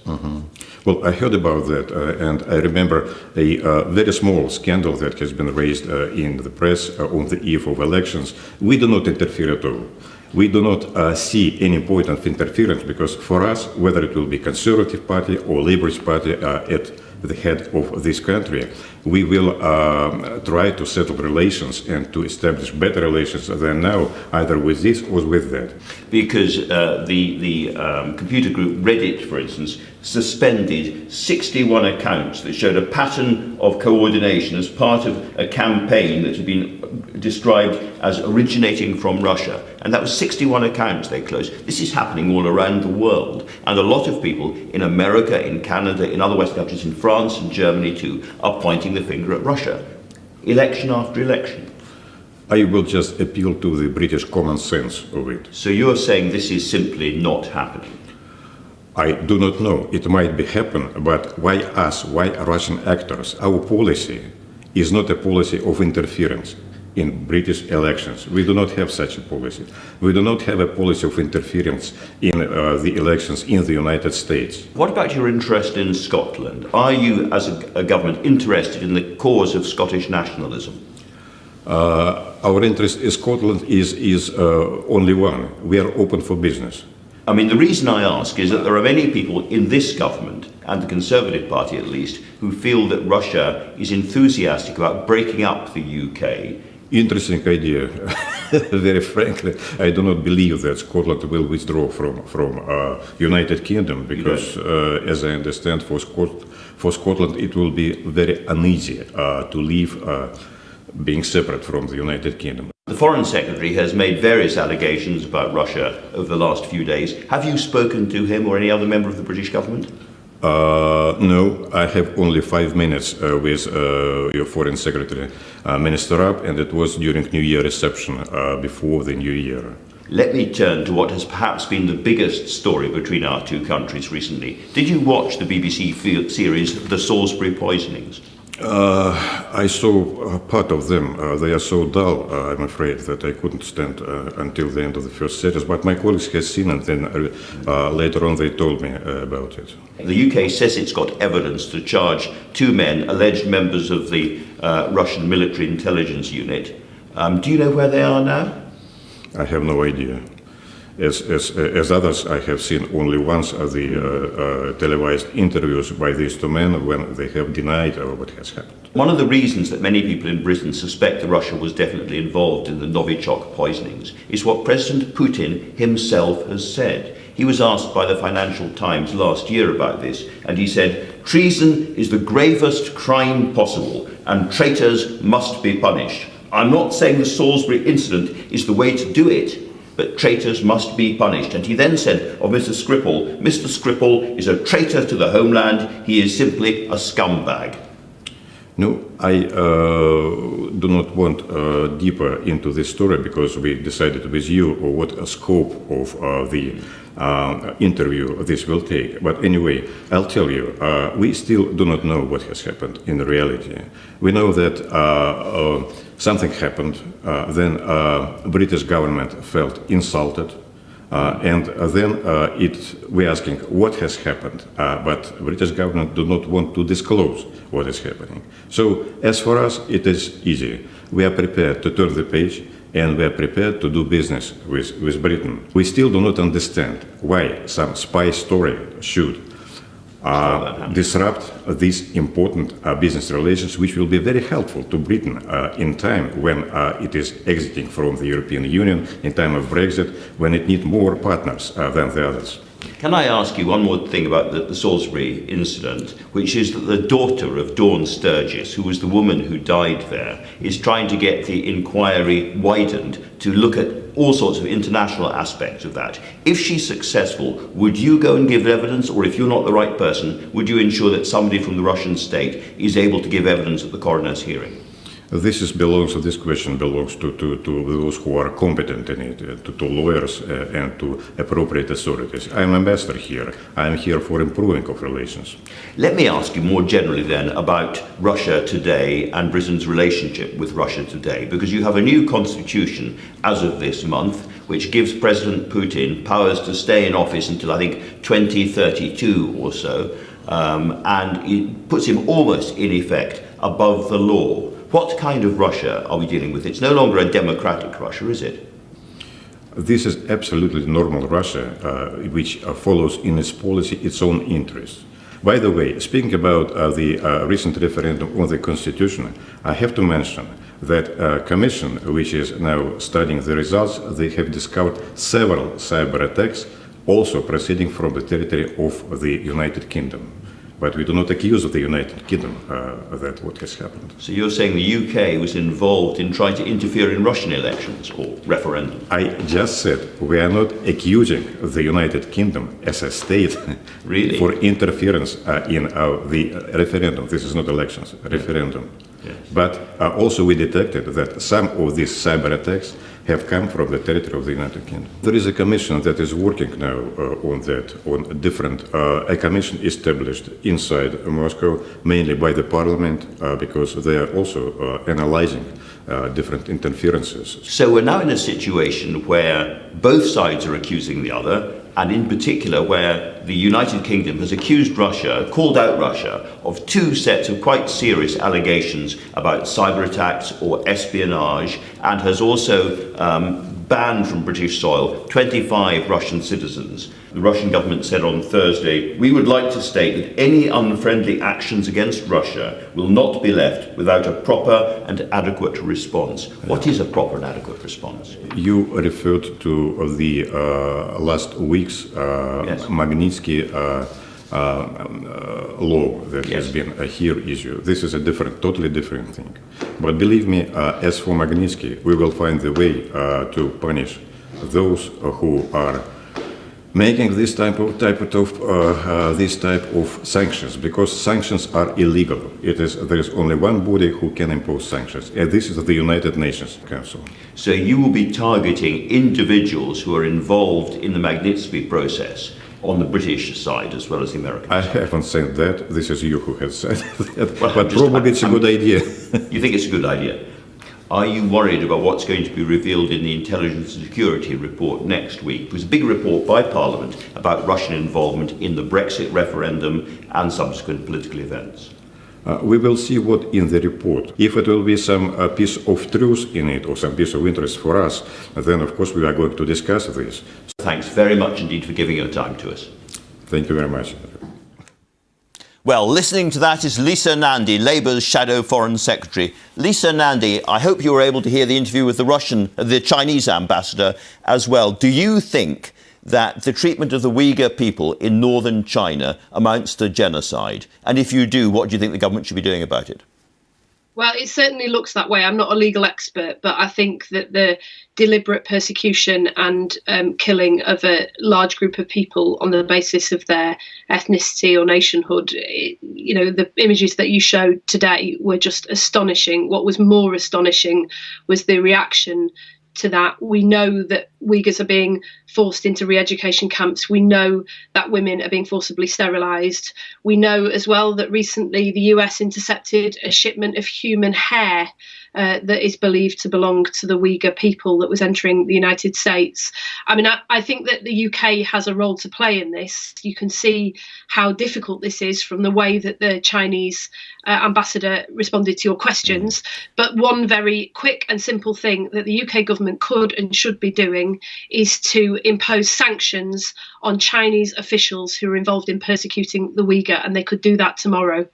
Well, I heard about that, and I remember a very small scandal that has been raised in the press on the eve of elections. We do not interfere at all. We do not see any point of interference, because for us, whether it will be Conservative Party or Labourist Party at the head of this country, we will try to settle relations and to establish better relations than now, either with this or with that. Because the computer group Reddit, for instance, suspended 61 accounts that showed a pattern of coordination as part of a campaign that had been described as originating from Russia. And that was 61 accounts they closed. This is happening all around the world. And a lot of people in America, in Canada, in other Western countries, in France and Germany too, are pointing the finger at Russia, election after election. I will just appeal to the British common sense of it. So you're saying this is simply not happening? I do not know. It might be happen, but why us? Why Russian actors? Our policy is not a policy of interference in British elections. We do not have such a policy. We do not have a policy of interference in the elections in the United States. What about your interest in Scotland? Are you, as a government, interested in the cause of Scottish nationalism? Our interest in Scotland is only one. We are open for business. I mean, the reason I ask is that there are many people in this government, and the Conservative Party at least, who feel that Russia is enthusiastic about breaking up the UK. Interesting idea. Very frankly, I do not believe that Scotland will withdraw from United Kingdom, because, as I understand, for Scotland it will be very uneasy to leave being separate from the United Kingdom. The Foreign Secretary has made various allegations about Russia over the last few days. Have you spoken to him or any other member of the British government? No, I have only 5 minutes with your Foreign Secretary, Minister Raab, and it was during New Year reception before the New Year. Let me turn to what has perhaps been the biggest story between our two countries recently. Did you watch the BBC series The Salisbury Poisonings? I saw part of them. They are so dull, I'm afraid, that I couldn't stand until the end of the first series. But my colleagues have seen it, and then later on they told me about it. The UK says it's got evidence to charge 2 men, alleged members of the Russian military intelligence unit. Do you know where they are now? I have no idea. As others, I have seen only once the televised interviews by these 2 men when they have denied what has happened. One of the reasons that many people in Britain suspect that Russia was definitely involved in the Novichok poisonings is what President Putin himself has said. He was asked by the Financial Times last year about this, and he said, "Treason is the gravest crime possible, and traitors must be punished. I'm not saying the Salisbury incident is the way to do it, but traitors must be punished." And he then said of Mr. Skripal is a traitor to the homeland. He is simply a scumbag. No, I do not want deeper into this story, because we decided with you what scope of the interview this will take. But anyway, I'll tell you, we still do not know what has happened in reality. We know that something happened, then British government felt insulted, and then we're asking what has happened, but British government do not want to disclose what is happening. So as for us, it is easy. We are prepared to turn the page, and we are prepared to do business with Britain. We still do not understand why some spy story should disrupt these important business relations, which will be very helpful to Britain in time when it is exiting from the European Union, in time of Brexit, when it needs more partners than the others. Can I ask you one more thing about the Salisbury incident, which is that the daughter of Dawn Sturgis, who was the woman who died there, is trying to get the inquiry widened to look at all sorts of international aspects of that. If she's successful, would you go and give evidence, or if you're not the right person, would you ensure that somebody from the Russian state is able to give evidence at the coroner's hearing? This question belongs to those who are competent in it, to lawyers and to appropriate authorities. I'm ambassador here. I'm here for improving of relations. Let me ask you more generally then about Russia today and Britain's relationship with Russia today, because you have a new constitution as of this month, which gives President Putin powers to stay in office until I think 2032 or so, and it puts him almost in effect above the law. What kind of Russia are we dealing with? It's no longer a democratic Russia, is it? This is absolutely normal Russia, which follows in its policy its own interests. By the way, speaking about the recent referendum on the constitution, I have to mention that commission, which is now studying the results, they have discovered several cyber attacks also proceeding from the territory of the United Kingdom. But we do not accuse the United Kingdom that what has happened. So you're saying the UK was involved in trying to interfere in Russian elections or referendum? I just said we are not accusing the United Kingdom as a state really? For interference in the referendum. This is not elections, referendum. Yes. But also we detected that some of these cyber attacks have come from the territory of the United Kingdom. There is a commission that is working now on that, on different, a commission established inside Moscow, mainly by the parliament, because they are also analyzing different interferences. So we're now in a situation where both sides are accusing the other, and in particular where the United Kingdom has accused Russia, called out Russia, of two sets of quite serious allegations about cyber attacks or espionage, and has also banned from British soil 25 Russian citizens. The Russian government said on Thursday, "We would like to state that any unfriendly actions against Russia will not be left without a proper and adequate response." What is a proper and adequate response? You referred to the last week's Yes. Magnitsky law that Yes. has been a here issue. This is a totally different thing. But believe me, as for Magnitsky, we will find the way to punish those who are making this type of sanctions, because sanctions are illegal. There is only one body who can impose sanctions, and this is the United Nations Council. So you will be targeting individuals who are involved in the Magnitsky process on the British side as well as the American I side. haven't said that. This is you who has said that. Well, but probably it's a good idea. You think it's a good idea? Are you worried about what's going to be revealed in the Intelligence and Security report next week? It was a big report by Parliament about Russian involvement in the Brexit referendum and subsequent political events. We will see what in the report. If it will be some piece of truth in it or some piece of interest for us, then of course we are going to discuss this. Thanks very much indeed for giving your time to us. Thank you very much. Well, listening to that is Lisa Nandy, Labour's Shadow Foreign Secretary. Lisa Nandy, I hope you were able to hear the interview with the Chinese ambassador as well. Do you think that the treatment of the Uyghur people in northern China amounts to genocide? And if you do, what do you think the government should be doing about it? Well, it certainly looks that way. I'm not a legal expert, but I think that the deliberate persecution and killing of a large group of people on the basis of their ethnicity or nationhood, the images that you showed today were just astonishing. What was more astonishing was the reaction to that. We know that Uyghurs are being forced into re-education camps. We know that women are being forcibly sterilised. We know as well that recently the US intercepted a shipment of human hair that is believed to belong to the Uyghur people that was entering the United States. I mean, I think that the UK has a role to play in this. You can see how difficult this is from the way that the Chinese ambassador responded to your questions. But one very quick and simple thing that the UK government could and should be doing is to impose sanctions on Chinese officials who are involved in persecuting the Uyghur, and they could do that tomorrow.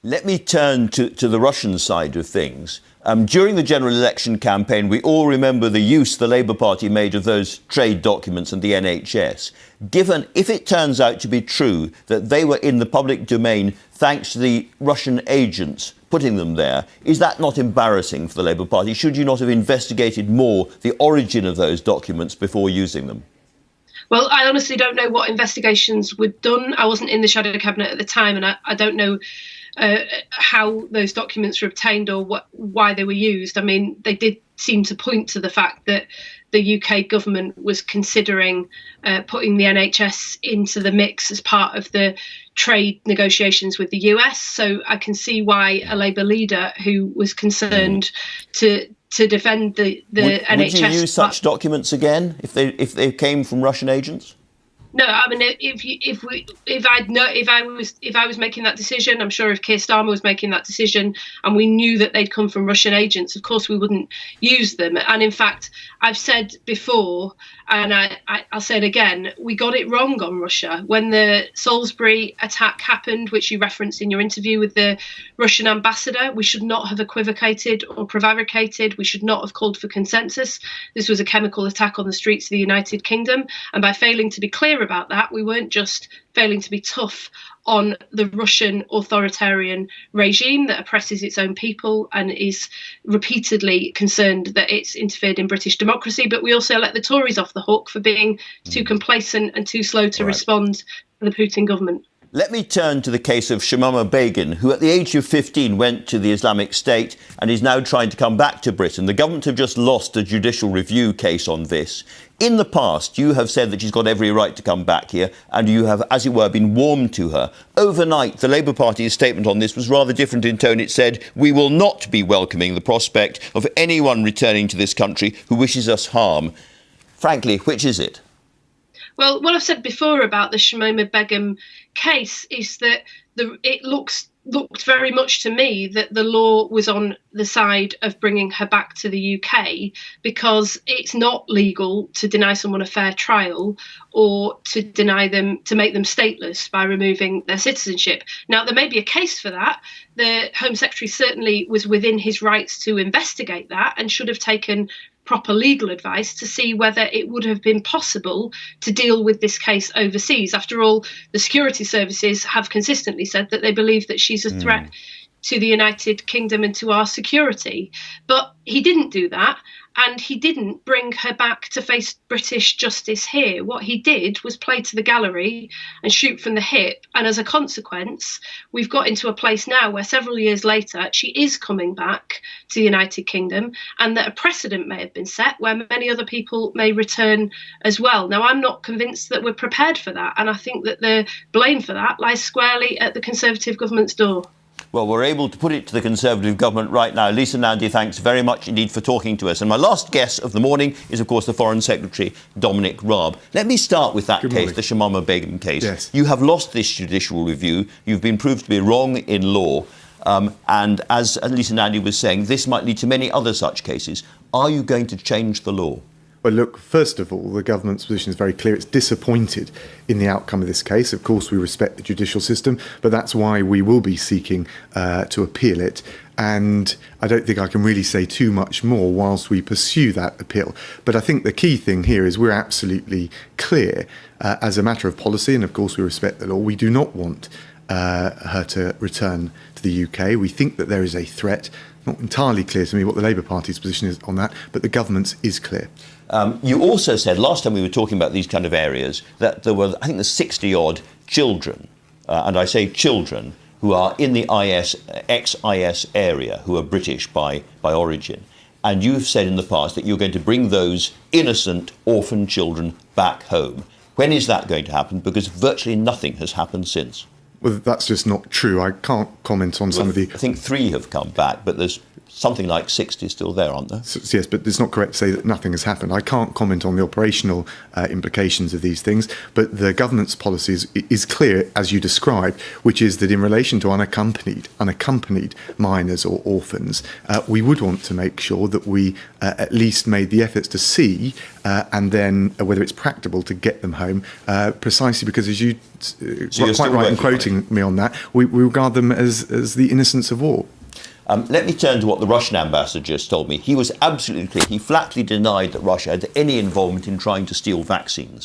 Let me turn to the Russian side of things. During the general election campaign, we all remember the use the Labour Party made of those trade documents and the NHS. Given, if it turns out to be true that they were in the public domain thanks to the Russian agents putting them there, is that not embarrassing for the Labour Party? Should you not have investigated more the origin of those documents before using them? Well, I honestly don't know what investigations were done. I wasn't in the Shadow Cabinet at the time, and I don't know how those documents were obtained or why they were used. I mean, they did seem to point to the fact that the UK government was considering putting the NHS into the mix as part of the trade negotiations with the US. So I can see why a Labour leader who was concerned to defend the NHS. Would you use such documents again if they came from Russian agents? No, I mean, if I was making that decision, I'm sure if Keir Starmer was making that decision and we knew that they'd come from Russian agents, of course we wouldn't use them. And in fact, I've said before, and I'll say it again, we got it wrong on Russia. When the Salisbury attack happened, which you referenced in your interview with the Russian ambassador, we should not have equivocated or prevaricated. We should not have called for consensus. This was a chemical attack on the streets of the United Kingdom. And by failing to be clear about that, we weren't just failing to be tough on the Russian authoritarian regime that oppresses its own people and is repeatedly concerned that it's interfered in British democracy, but we also let the Tories off the hook for being too complacent and too slow to respond to the Putin government. Let me turn to the case of Shamama Begum, who at the age of 15 went to the Islamic State and is now trying to come back to Britain. The government have just lost a judicial review case on this. In the past, you have said that she's got every right to come back here, and you have, as it were, been warm to her. Overnight, the Labour Party's statement on this was rather different in tone. It said, "We will not be welcoming the prospect of anyone returning to this country who wishes us harm." Frankly, which is it? Well, what I've said before about the Shamama Begum case is that it looked very much to me that the law was on the side of bringing her back to the UK, because it's not legal to deny someone a fair trial or to deny them, to make them stateless by removing their citizenship. Now, there may be a case for that. The Home Secretary certainly was within his rights to investigate that and should have taken proper legal advice to see whether it would have been possible to deal with this case overseas. After all, the security services have consistently said that they believe that she's a threat to the United Kingdom and to our security. But he didn't do that, and he didn't bring her back to face British justice here. What he did was play to the gallery and shoot from the hip, and as a consequence, we've got into a place now where several years later she is coming back to the United Kingdom, and that a precedent may have been set where many other people may return as well. Now, I'm not convinced that we're prepared for that, and I think that the blame for that lies squarely at the Conservative government's door. Well, we're able to put it to the Conservative government right now. Lisa Nandy, thanks very much indeed for talking to us. And my last guest of the morning is, of course, the Foreign Secretary, D Raab. Let me start with that case, the Shamama Begum case. Yes. You have lost this judicial review. You've been proved to be wrong in law. And as Lisa Nandy was saying, this might lead to many other such cases. Are you going to change the law? Well, look, first of all, the government's position is very clear. It's disappointed in the outcome of this case. Of course, we respect the judicial system, but that's why we will be seeking to appeal it. And I don't think I can really say too much more whilst we pursue that appeal. But I think the key thing here is we're absolutely clear as a matter of policy, and of course we respect the law. We do not want her to return to the UK. We think that there is a threat. Not entirely clear to me what the Labour Party's position is on that, but the government's is clear. You also said, last time we were talking about these kind of areas, that there were, I think there's 60-odd children, and I say children, who are in the ex-IS area, who are British by origin. And you've said in the past that you're going to bring those innocent orphan children back home. When is that going to happen? Because virtually nothing has happened since. Well, that's just not true. I can't comment on some of the... I think 3 have come back, but there's something like 60 still there, aren't there? Yes, but it's not correct to say that nothing has happened. I can't comment on the operational implications of these things, but the government's policy is clear, as you described, which is that in relation to unaccompanied minors or orphans, we would want to make sure that we at least made the efforts to see and then whether it's practicable to get them home, precisely because, as you quite right in quoting me on that, we regard them as the innocents of war. Let me turn to what the Russian ambassador just told me. He was absolutely clear. He flatly denied that Russia had any involvement in trying to steal vaccine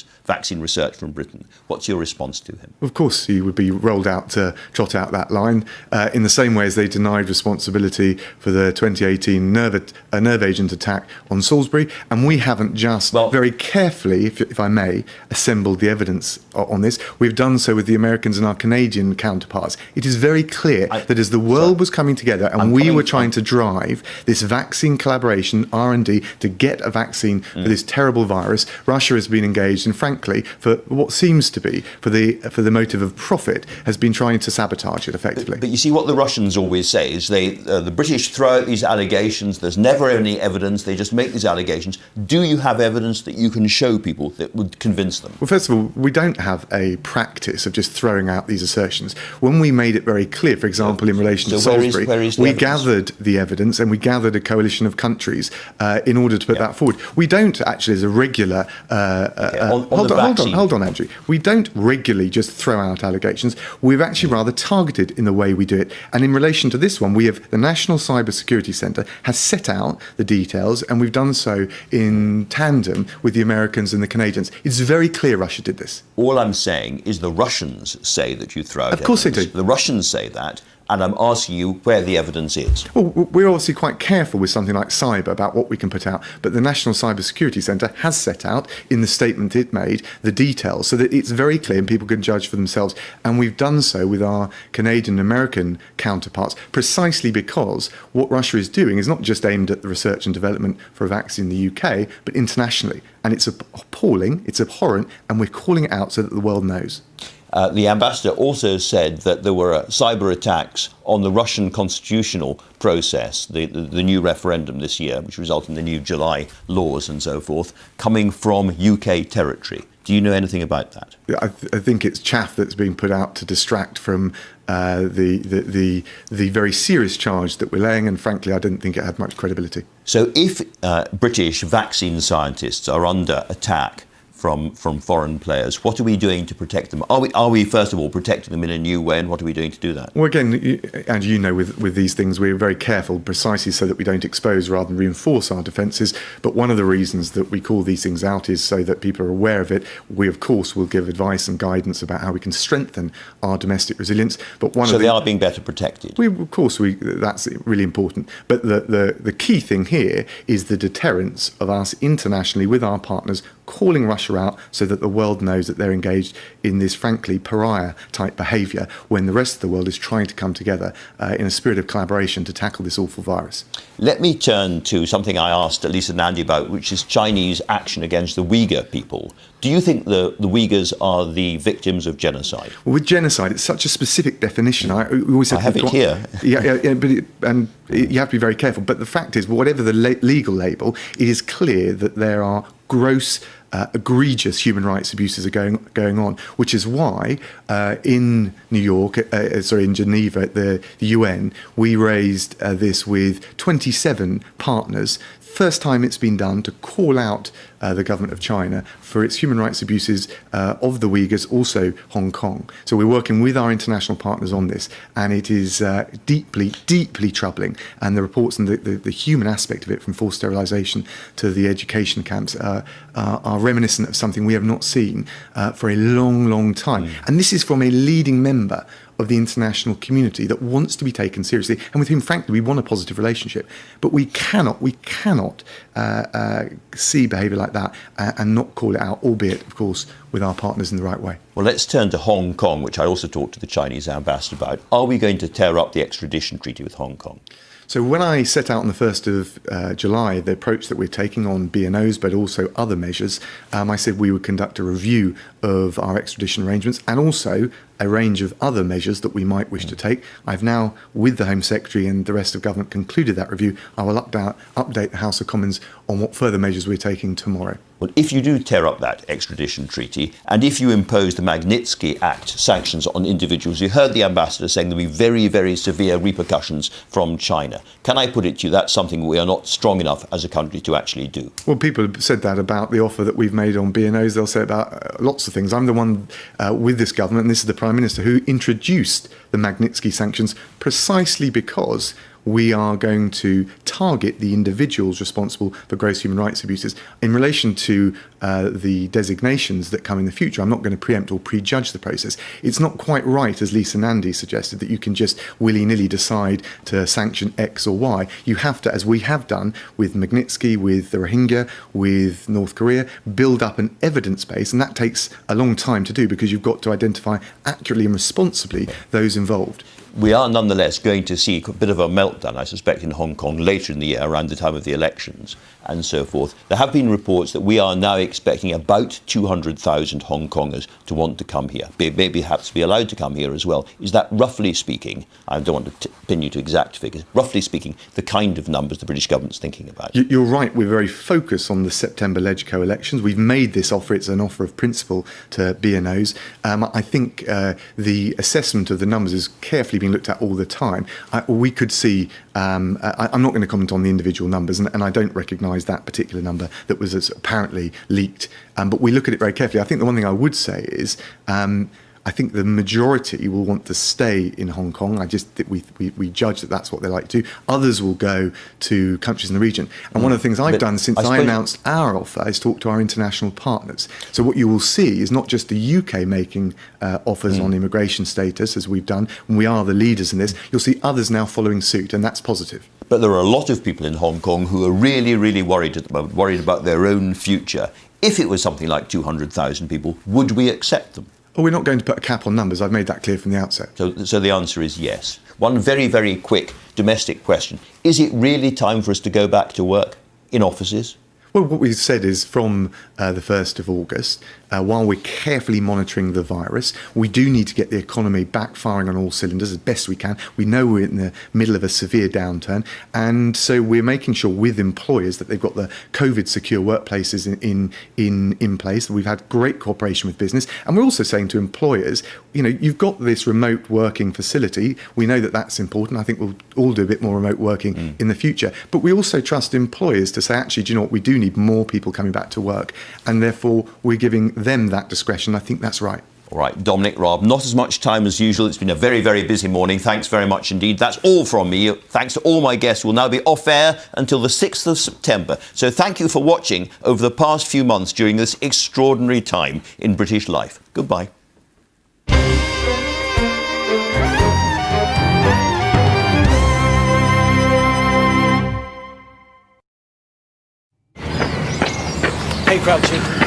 research from Britain. What's your response to him? Of course, he would be rolled out to trot out that line in the same way as they denied responsibility for the 2018 nerve agent attack on Salisbury. And we haven't just very carefully, if I may, assembled the evidence on this. We've done so with the Americans and our Canadian counterparts. It is very clear that as the world was coming together and we were trying to drive this vaccine collaboration, R&D, to get a vaccine for this terrible virus, Russia has been engaged, and frankly, for what seems to be for the motive of profit, has been trying to sabotage it effectively. But you see, what the Russians always say is the British throw out these allegations. There's never any evidence. They just make these allegations. Do you have evidence that you can show people that would convince them? Well, first of all, we don't have a practice of just throwing out these assertions. When we made it very clear, for example, in relation to Salisbury, we gathered the evidence and we gathered a coalition of countries in order to put that forward. We don't actually, as a regular... Hold on, Andrew. We don't regularly just throw out allegations. We're actually rather targeted in the way we do it. And in relation to this one, we have the National Cyber Security Centre has set out the details, and we've done so in tandem with the Americans and the Canadians. It's very clear Russia did this. All I'm saying is the Russians say that you throw out evidence. Of course they do. The Russians say that. And I'm asking you where the evidence is. Well, we're obviously quite careful with something like cyber about what we can put out, but the National Cyber Security Centre has set out in the statement it made the details so that it's very clear and people can judge for themselves. And we've done so with our Canadian and American counterparts precisely because what Russia is doing is not just aimed at the research and development for a vaccine in the UK, but internationally. And it's appalling, it's abhorrent, and we're calling it out so that the world knows. The ambassador also said that there were cyber attacks on the Russian constitutional process, the new referendum this year, which resulted in the new July laws and so forth, coming from UK territory. Do you know anything about that? I think it's chaff that's being put out to distract from the very serious charge that we're laying, and frankly, I didn't think it had much credibility. So if British vaccine scientists are under attack from foreign players, what are we doing to protect them? Are we first of all protecting them in a new way, and what are we doing to do that? Well, again, and you know, with these things, we're very careful precisely so that we don't expose rather than reinforce our defences. But one of the reasons that we call these things out is so that people are aware of it. We, of course, will give advice and guidance about how we can strengthen our domestic resilience. But they are being better protected. Of course, that's really important. But the key thing here is the deterrence of us internationally with our partners calling Russia out so that the world knows that they're engaged in this, frankly, pariah-type behaviour when the rest of the world is trying to come together in a spirit of collaboration to tackle this awful virus. Let me turn to something I asked Lisa Nandy about, which is Chinese action against the Uyghur people. Do you think the Uyghurs are the victims of genocide? Well, with genocide, it's such a specific definition. I have it here. And you have to be very careful. But the fact is, whatever the legal label, it is clear that there are gross, egregious human rights abuses are going on, which is why in New York, in Geneva, at the UN, we raised this with 27 partners. First time it's been done to call out the government of China for its human rights abuses of the Uyghurs, also Hong Kong. So we're working with our international partners on this, and it is deeply, deeply troubling. And the reports and the human aspect of it, from forced sterilisation to the education camps, are reminiscent of something we have not seen for a long, long time. And this is from a leading member of the international community that wants to be taken seriously and with whom, frankly, we want a positive relationship. But we cannot see behaviour like that and not call it out, albeit, of course, with our partners in the right way. Well, let's turn to Hong Kong, which I also talked to the Chinese ambassador about. Are we going to tear up the extradition treaty with Hong Kong? So when I set out on the 1st of July, the approach that we're taking on BNOs, but also other measures, I said we would conduct a review of our extradition arrangements and also a range of other measures that we might wish to take. I've now, with the Home Secretary and the rest of government, concluded that review. I will update the House of Commons on what further measures we're taking tomorrow. Well, if you do tear up that extradition treaty and if you impose the Magnitsky Act sanctions on individuals, you heard the ambassador saying there'll be very, very severe repercussions from China. Can I put it to you, that's something we are not strong enough as a country to actually do? Well, people have said that about the offer that we've made on B&Os. They'll say about lots of things. I'm the one with this government, and this is the Prime Minister, who introduced the Magnitsky sanctions precisely because we are going to target the individuals responsible for gross human rights abuses. In relation to the designations that come in the future, I'm not going to preempt or prejudge the process. It's not quite right, as Lisa Nandy suggested, that you can just willy-nilly decide to sanction X or Y. You have to, as we have done with Magnitsky, with the Rohingya, with North Korea, build up an evidence base, and that takes a long time to do because you've got to identify accurately and responsibly those involved. We are nonetheless going to see a bit of a meltdown, I suspect, in Hong Kong later in the year, around the time of the elections and so forth. There have been reports that we are now expecting about 200,000 Hong Kongers to want to come here, maybe perhaps be allowed to come here as well. Is that, roughly speaking, I don't want to pin you to exact figures, roughly speaking, the kind of numbers the British government's thinking about? You're right, we're very focused on the September LegCo elections. We've made this offer, it's an offer of principle to B&Os. I think the assessment of the numbers is carefully being looked at all the time. We could see, I'm not going to comment on the individual numbers, and I don't recognise that particular number that was apparently leaked, but we look at it very carefully. I think the one thing I would say is I think the majority will want to stay in Hong Kong. I just think we judge that that's what they like to do. Others will go to countries in the region. And one of the things I've done since I announced our offer is talk to our international partners. So what you will see is not just the UK making offers on immigration status, as we've done, and we are the leaders in this. You'll see others now following suit, and that's positive. But there are a lot of people in Hong Kong who are really, really worried at the moment, worried about their own future. If it was something like 200,000 people, would we accept them? Well, we're not going to put a cap on numbers. I've made that clear from the outset. So the answer is yes. One very, very quick domestic question. Is it really time for us to go back to work in offices? Well, what we've said is from the 1st of August, while we're carefully monitoring the virus, we do need to get the economy back firing on all cylinders as best we can. We know we're in the middle of a severe downturn, and so we're making sure with employers that they've got the COVID-secure workplaces in place. We've had great cooperation with business, and we're also saying to employers, you know, you've got this remote working facility. We know that that's important. I think we'll all do a bit more remote working in the future, but we also trust employers to say, actually, do you know what, we do need more people coming back to work, and therefore we're giving them that discretion. I think that's right. All right, Dominic Raab, not as much time as usual. It's been a very, very busy morning. Thanks very much indeed. That's all from me. Thanks to all my guests who will now be off air until the 6th of September. So thank you for watching over the past few months during this extraordinary time in British life. Goodbye. Hey, Grouchy.